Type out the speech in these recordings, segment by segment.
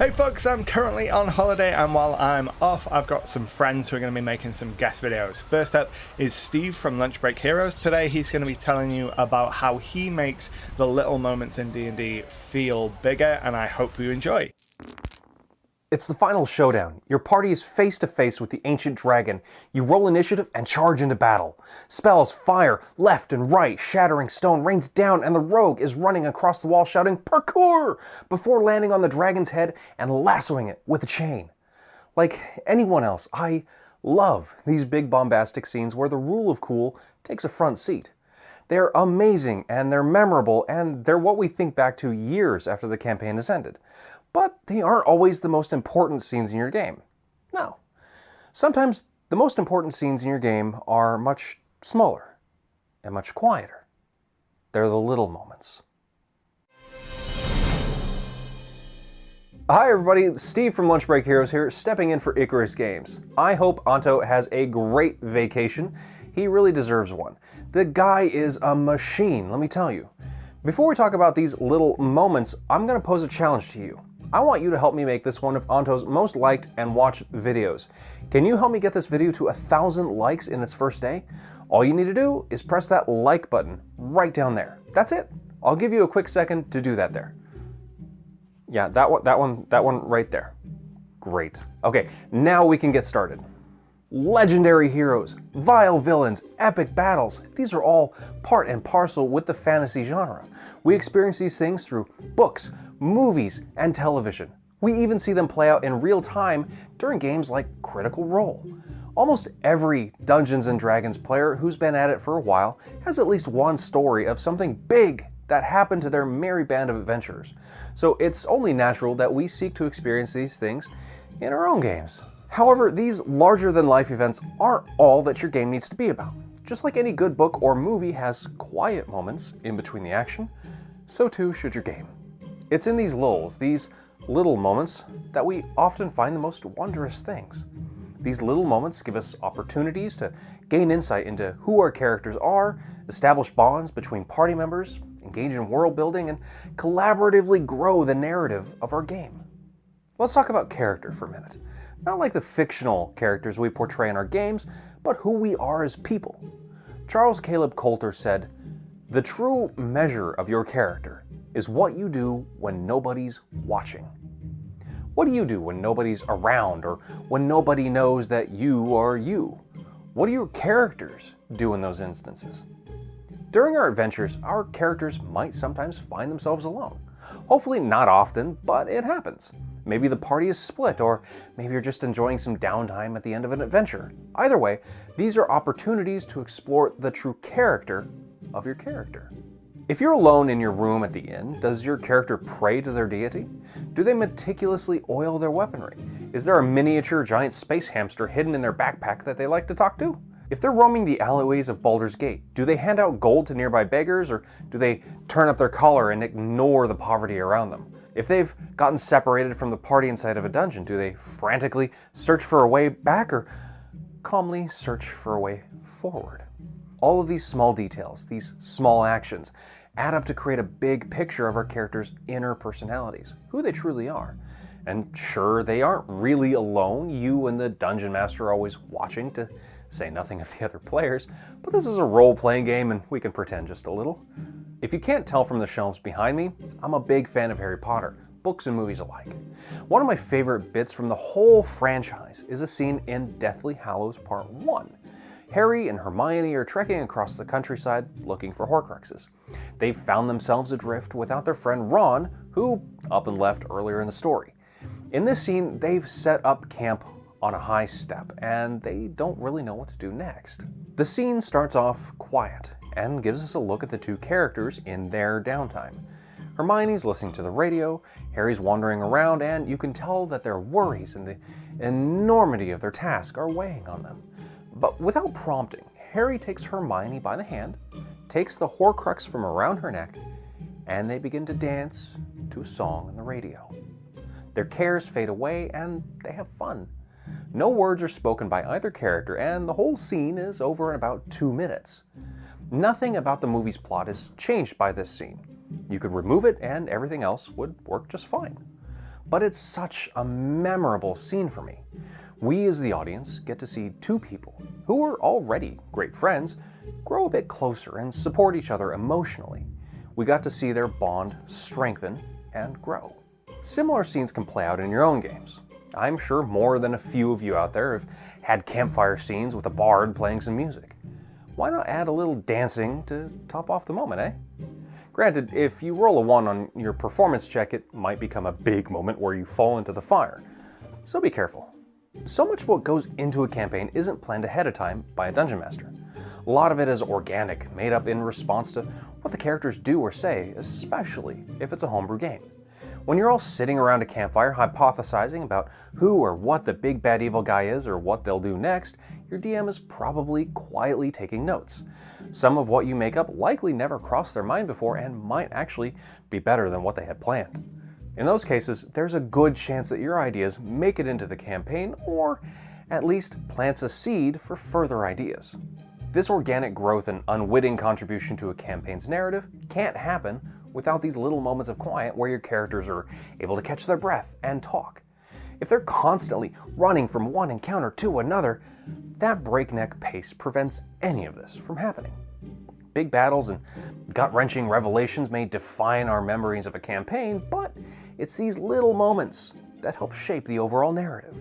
Hey folks, I'm currently on holiday, and while I'm off, I've got some friends who are going to be making some guest videos. First up is Steve from Lunch Break Heroes. Today he's going to be telling you about how he makes the little moments in D&D feel bigger, and I hope you enjoy. It's the final showdown. Your party is face to face with the ancient dragon. You roll initiative and charge into battle. Spells fire left and right, shattering stone rains down, and the rogue is running across the wall shouting "Parkour!" before landing on the dragon's head and lassoing it with a chain. Like anyone else, I love these big bombastic scenes where the rule of cool takes a front seat. They're amazing and they're memorable, and they're what we think back to years after the campaign has ended. But they aren't always the most important scenes in your game. No. Sometimes the most important scenes in your game are much smaller and much quieter. They're the little moments. Hi everybody, Steve from Lunch Break Heroes here, stepping in for Icarus Games. I hope Anto has a great vacation. He really deserves one. The guy is a machine, let me tell you. Before we talk about these little moments, I'm going to pose a challenge to you. I want you to help me make this one of Anto's most liked and watched videos. Can you help me get this video to 1,000 likes in its first day? All you need to do is press that like button right down there. That's it. I'll give you a quick second to do that there. Yeah, that one right there. Great. Okay, now we can get started. Legendary heroes, vile villains, epic battles, these are all part and parcel with the fantasy genre. We experience these things through books, movies, and television. We even see them play out in real time during games like Critical Role. Almost every Dungeons and Dragons player who's been at it for a while has at least one story of something big that happened to their merry band of adventurers. So it's only natural that we seek to experience these things in our own games. However, these larger-than-life events aren't all that your game needs to be about. Just like any good book or movie has quiet moments in between the action, so too should your game. It's in these lulls, these little moments, that we often find the most wondrous things. These little moments give us opportunities to gain insight into who our characters are, establish bonds between party members, engage in world building, and collaboratively grow the narrative of our game. Let's talk about character for a minute. Not like the fictional characters we portray in our games, but who we are as people. Charles Caleb Coulter said, "The true measure of your character is what you do when nobody's watching." What do you do when nobody's around, or when nobody knows that you are you? What do your characters do in those instances? During our adventures, our characters might sometimes find themselves alone. Hopefully not often, but it happens. Maybe the party is split, or maybe you're just enjoying some downtime at the end of an adventure. Either way, these are opportunities to explore the true character of your character. If you're alone in your room at the inn, does your character pray to their deity? Do they meticulously oil their weaponry? Is there a miniature giant space hamster hidden in their backpack that they like to talk to? If they're roaming the alleyways of Baldur's Gate, do they hand out gold to nearby beggars, or do they turn up their collar and ignore the poverty around them? If they've gotten separated from the party inside of a dungeon, do they frantically search for a way back, or calmly search for a way forward? All of these small details, these small actions, add up to create a big picture of our characters' inner personalities, who they truly are. And sure, they aren't really alone. You and the dungeon master are always watching, to say nothing of the other players, but this is a role-playing game and we can pretend just a little. If you can't tell from the shelves behind me, I'm a big fan of Harry Potter, books and movies alike. One of my favorite bits from the whole franchise is a scene in Deathly Hallows Part 1. Harry and Hermione are trekking across the countryside looking for Horcruxes. They've found themselves adrift without their friend Ron, who up and left earlier in the story. In this scene, they've set up camp on a high step, and they don't really know what to do next. The scene starts off quiet and gives us a look at the two characters in their downtime. Hermione's listening to the radio, Harry's wandering around, and you can tell that their worries and the enormity of their task are weighing on them. But without prompting, Harry takes Hermione by the hand, takes the Horcrux from around her neck, and they begin to dance to a song on the radio. Their cares fade away and they have fun. No words are spoken by either character, and the whole scene is over in about 2 minutes. Nothing about the movie's plot is changed by this scene. You could remove it and everything else would work just fine. but it's such a memorable scene for me. We as the audience get to see two people who were already great friends grow a bit closer and support each other emotionally. We got to see their bond strengthen and grow. Similar scenes can play out in your own games. I'm sure more than a few of you out there have had campfire scenes with a bard playing some music. Why not add a little dancing to top off the moment, eh? Granted, if you roll a 1 on your performance check, it might become a big moment where you fall into the fire. So be careful. So much of what goes into a campaign isn't planned ahead of time by a dungeon master. A lot of it is organic, made up in response to what the characters do or say, especially if it's a homebrew game. When you're all sitting around a campfire hypothesizing about who or what the big bad evil guy is or what they'll do next, your DM is probably quietly taking notes. Some of what you make up likely never crossed their mind before and might actually be better than what they had planned. In those cases, there's a good chance that your ideas make it into the campaign or at least plants a seed for further ideas. This organic growth and unwitting contribution to a campaign's narrative can't happen without these little moments of quiet where your characters are able to catch their breath and talk. If they're constantly running from one encounter to another, that breakneck pace prevents any of this from happening. Big battles and gut-wrenching revelations may define our memories of a campaign, but it's these little moments that help shape the overall narrative.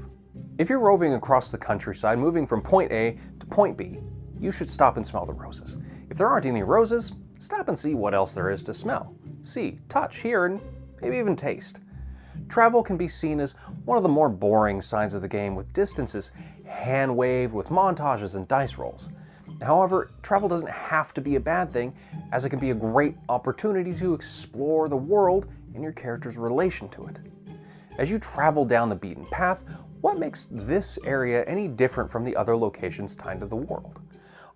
If you're roving across the countryside, moving from point A to point B, you should stop and smell the roses. If there aren't any roses, stop and see what else there is to smell, see, touch, hear, and maybe even taste. Travel can be seen as one of the more boring sides of the game, with distances hand-waved with montages and dice rolls. However, travel doesn't have to be a bad thing, as it can be a great opportunity to explore the world and your character's relation to it. As you travel down the beaten path, what makes this area any different from the other locations tied to the world?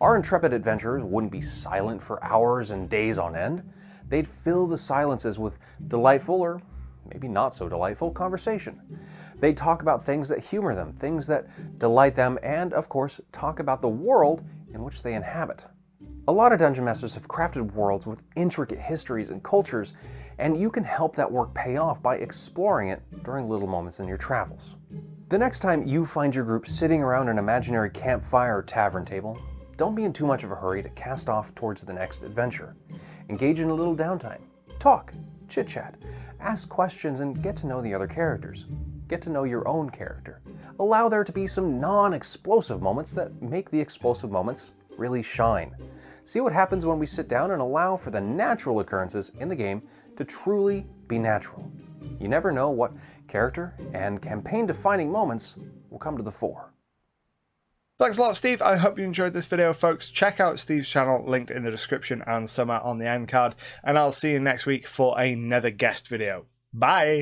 Our intrepid adventurers wouldn't be silent for hours and days on end. They'd fill the silences with delightful or maybe not so delightful conversation. They'd talk about things that humor them, things that delight them, and of course, talk about the world in which they inhabit. A lot of dungeon masters have crafted worlds with intricate histories and cultures, and you can help that work pay off by exploring it during little moments in your travels. The next time you find your group sitting around an imaginary campfire or tavern table, don't be in too much of a hurry to cast off towards the next adventure. Engage in a little downtime. Talk, chit-chat, ask questions, and get to know the other characters. Get to know your own character. Allow there to be some non-explosive moments that make the explosive moments really shine. See what happens when we sit down and allow for the natural occurrences in the game to truly be natural. You never know what character and campaign-defining moments will come to the fore. Thanks a lot, Steve. I hope you enjoyed this video, folks. Check out Steve's channel, linked in the description and somewhere on the end card. And I'll see you next week for another guest video. Bye!